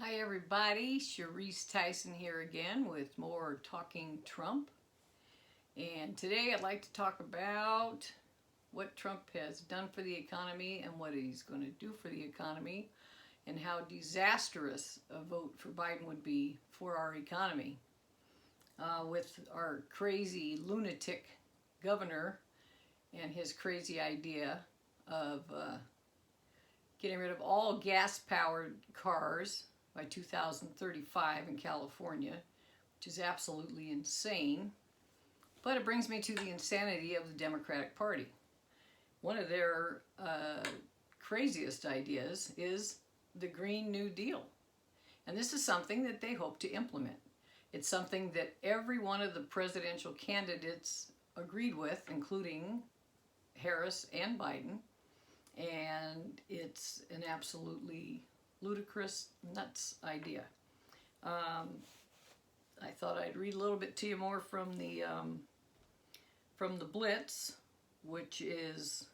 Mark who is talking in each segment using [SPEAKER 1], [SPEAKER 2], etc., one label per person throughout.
[SPEAKER 1] Hi everybody, Cherise Tyson here again with more Talking Trump. And today I'd like to talk about what Trump has done for the economy and what he's going to do for the economy and how disastrous a vote for Biden would be for our economy. With our crazy lunatic governor and his crazy idea of getting rid of all gas-powered cars by 2035 in California, which is absolutely insane. But it brings me to the insanity of the Democratic Party. One of their craziest ideas is the Green New Deal. And this is something that they hope to implement. It's something that every one of the presidential candidates agreed with, including Harris and Biden. And it's an absolutely ludicrous, nuts idea. I thought I'd read a little bit to you more from the Blitz, which is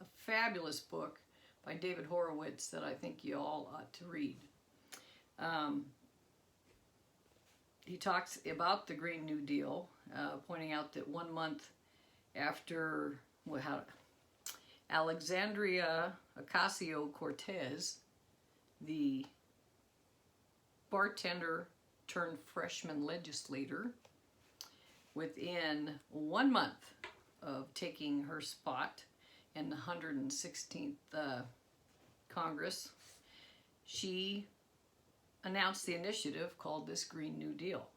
[SPEAKER 1] a fabulous book by David Horowitz that I think you all ought to read. He talks about the Green New Deal, pointing out that 1 month after Alexandria Ocasio-Cortez, the bartender turned freshman legislator, within 1 month of taking her spot in the 116th Congress, she announced the initiative called this Green New Deal.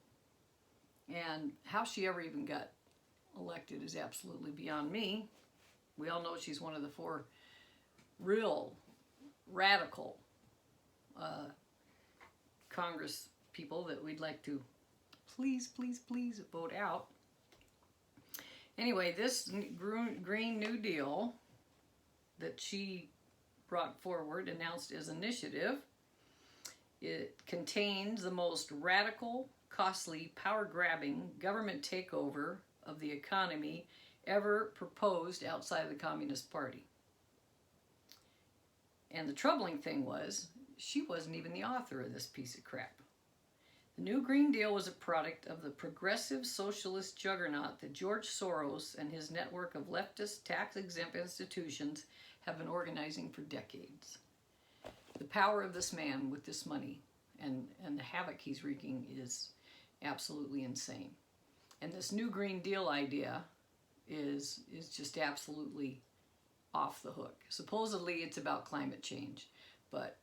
[SPEAKER 1] And how she ever even got elected is absolutely beyond me. We all know she's one of the 4 real radical Congress people that we'd like to please vote out. Anyway, this Green New Deal that she brought forward, announced as initiative, it contains the most radical, costly, power-grabbing government takeover of the economy ever proposed outside of the Communist Party. And the troubling thing was, she wasn't even the author of this piece of crap. The new Green Deal was a product of the progressive socialist juggernaut that George Soros and his network of leftist tax-exempt institutions have been organizing for decades. The power of this man with this money and the havoc he's wreaking is absolutely insane. And this new Green Deal idea is just absolutely off the hook. Supposedly it's about climate change, but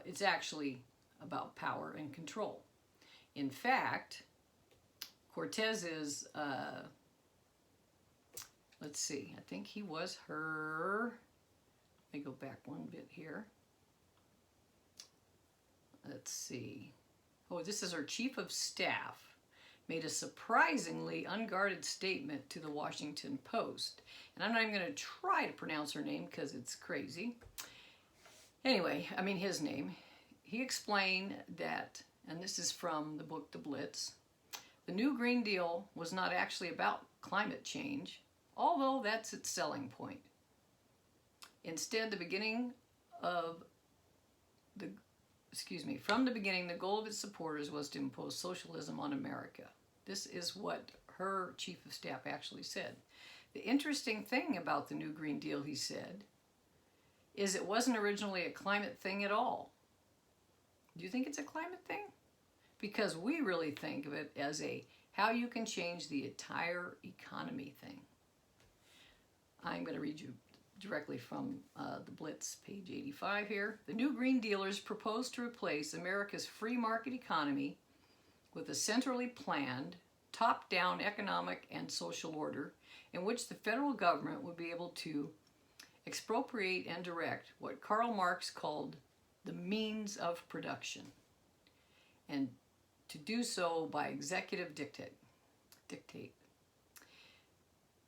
[SPEAKER 1] it's actually about power and control. In fact, Cortez's, let's see, I think he was her, let me go back one bit here. Let's see. Oh, this is her chief of staff, made a surprisingly unguarded statement to the Washington Post. And I'm not even going to try to pronounce her name because it's crazy. Anyway, I mean his name. He explained that, and this is from the book The Blitz, the new Green Deal was not actually about climate change, although that's its selling point. Instead, from the beginning, the goal of its supporters was to impose socialism on America. This is what her chief of staff actually said. The interesting thing about the new Green Deal, he said, is it wasn't originally a climate thing at all. Do you think it's a climate thing? Because we really think of it as a how you can change the entire economy thing. I'm going to read you directly from the Blitz, page 85 here. The new Green Dealers propose to replace America's free market economy with a centrally planned, top-down economic and social order in which the federal government would be able to expropriate and direct what Karl Marx called the means of production, and to do so by executive dictate.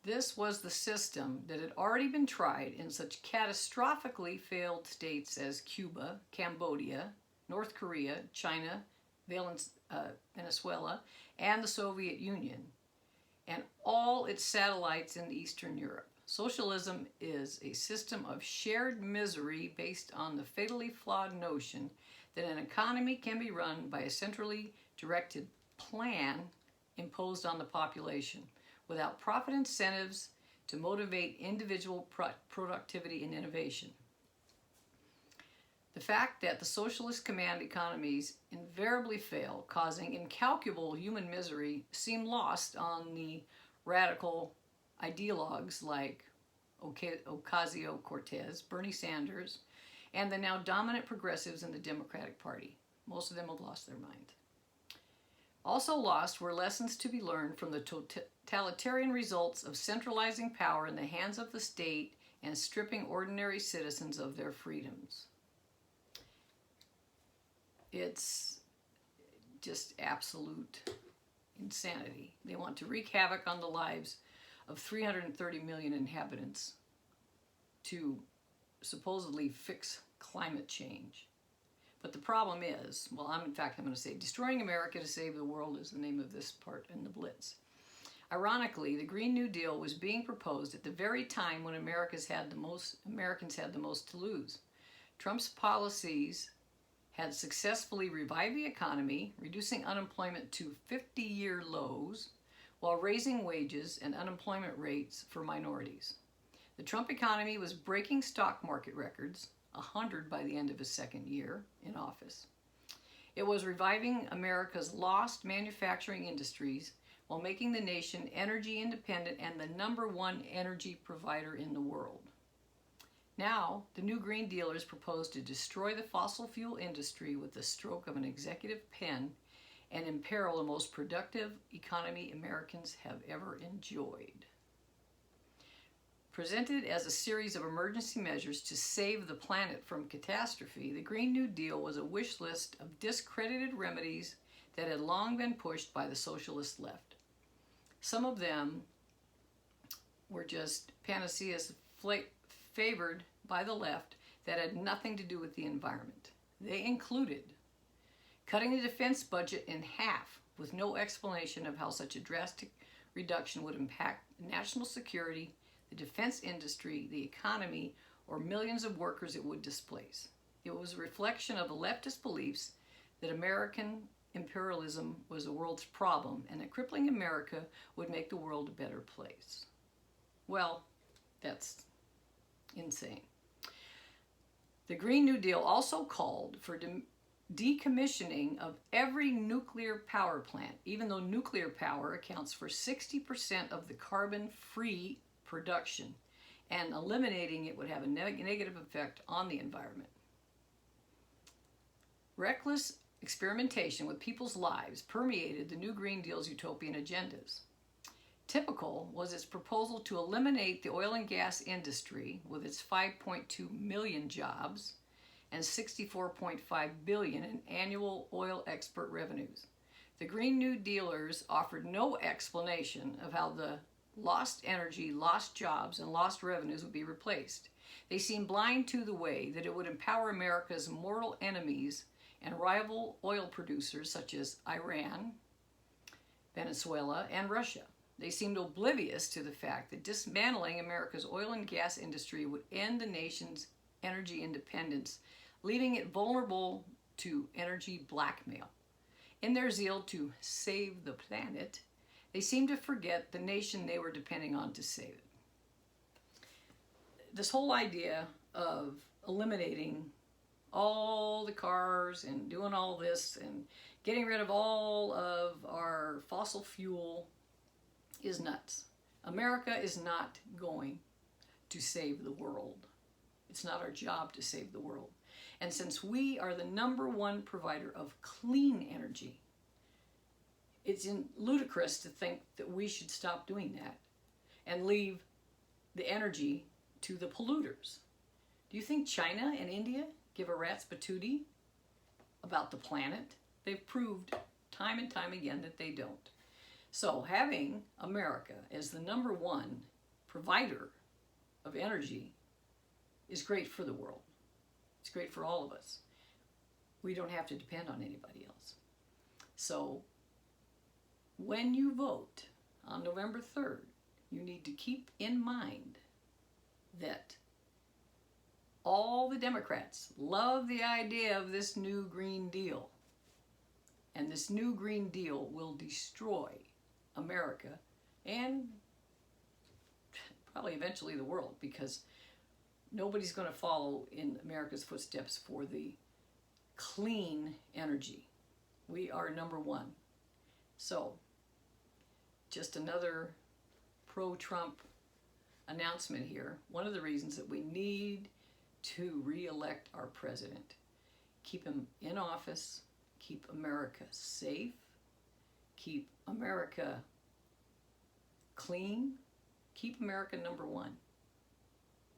[SPEAKER 1] This was the system that had already been tried in such catastrophically failed states as Cuba, Cambodia, North Korea, China, Venezuela, and the Soviet Union, and all its satellites in Eastern Europe. Socialism is a system of shared misery based on the fatally flawed notion that an economy can be run by a centrally directed plan imposed on the population without profit incentives to motivate individual productivity and innovation. The fact that the socialist command economies invariably fail, causing incalculable human misery, seem lost on the radical ideologues like Ocasio-Cortez, Bernie Sanders, and the now dominant progressives in the Democratic Party. Most of them have lost their mind. Also lost were lessons to be learned from the totalitarian results of centralizing power in the hands of the state and stripping ordinary citizens of their freedoms. It's just absolute insanity. They want to wreak havoc on the lives of 330 million inhabitants to supposedly fix climate change. But the problem is, well, I'm going to say, destroying America to save the world is the name of this part in the Blitz. Ironically, the Green New Deal was being proposed at the very time when Americans had the most to lose. Trump's policies had successfully revived the economy, reducing unemployment to 50-year lows, while raising wages and unemployment rates for minorities. The Trump economy was breaking stock market records, 100 by the end of his second year in office. It was reviving America's lost manufacturing industries while making the nation energy independent and the #1 energy provider in the world. Now, the new Green Dealers propose to destroy the fossil fuel industry with the stroke of an executive pen and imperil the most productive economy Americans have ever enjoyed. Presented as a series of emergency measures to save the planet from catastrophe, the Green New Deal was a wish list of discredited remedies that had long been pushed by the socialist left. Some of them were just panaceas favored by the left that had nothing to do with the environment. They included cutting the defense budget in half with no explanation of how such a drastic reduction would impact national security, the defense industry, the economy, or millions of workers it would displace. It was a reflection of the leftist beliefs that American imperialism was the world's problem and that crippling America would make the world a better place. Well, that's insane. The Green New Deal also called for decommissioning of every nuclear power plant, even though nuclear power accounts for 60% of the carbon-free production, and eliminating it would have a negative effect on the environment. Reckless experimentation with people's lives permeated the new Green Deal's utopian agendas. Typical was its proposal to eliminate the oil and gas industry with its 5.2 million jobs and 64.5 billion in annual oil export revenues. The Green New Dealers offered no explanation of how the lost energy, lost jobs, and lost revenues would be replaced. They seemed blind to the way that it would empower America's mortal enemies and rival oil producers such as Iran, Venezuela, and Russia. They seemed oblivious to the fact that dismantling America's oil and gas industry would end the nation's energy independence, leaving it vulnerable to energy blackmail. In their zeal to save the planet, they seemed to forget the nation they were depending on to save it. This whole idea of eliminating all the cars and doing all this and getting rid of all of our fossil fuel is nuts. America is not going to save the world. It's not our job to save the world. And since we are the #1 provider of clean energy, it's ludicrous to think that we should stop doing that and leave the energy to the polluters. Do you think China and India give a rat's patootie about the planet? They've proved time and time again that they don't. So having America as the #1 provider of energy is great for the world. It's great for all of us. We don't have to depend on anybody else. So when you vote on November 3rd, you need to keep in mind that all the Democrats love the idea of this new Green Deal. And this new Green Deal will destroy America and probably eventually the world, because nobody's going to follow in America's footsteps for the clean energy. We are number one. So, just another pro-Trump announcement here. One of the reasons that we need to re-elect our president. Keep him in office, keep America safe, keep America clean, keep America number one.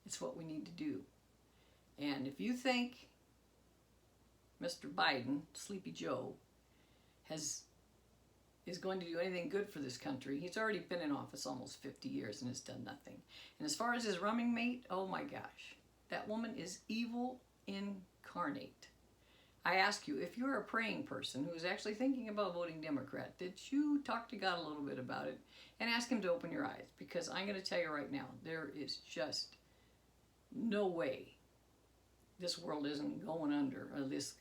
[SPEAKER 1] It's what we need to do. And if you think Mr. Biden, Sleepy Joe, is going to do anything good for this country, he's already been in office almost 50 years and has done nothing. And as far as his running mate, oh my gosh, that woman is evil incarnate. I ask you, if you're a praying person who is actually thinking about voting Democrat, did you talk to God a little bit about it and ask him to open your eyes? Because I'm going to tell you right now, there is just no way this world isn't going under, or this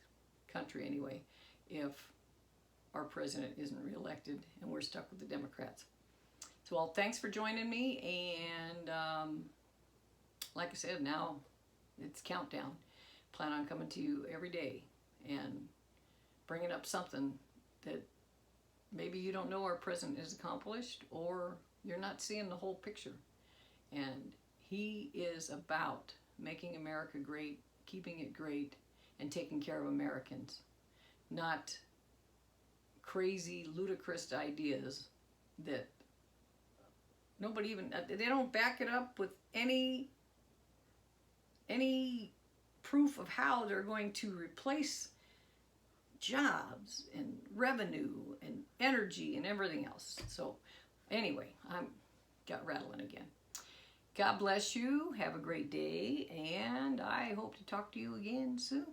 [SPEAKER 1] country anyway, if our president isn't reelected and we're stuck with the Democrats. So, well, thanks for joining me, and like I said, now it's countdown. Plan on coming to you every day and bringing up something that maybe you don't know our president has accomplished, or you're not seeing the whole picture. And he is about making America great, keeping it great, and taking care of Americans. Not crazy, ludicrous ideas that nobody even, they don't back it up with any proof of how they're going to replace jobs and revenue and energy and everything else. So anyway, I'm got rattling again. God bless you. Have a great day, and I hope to talk to you again soon.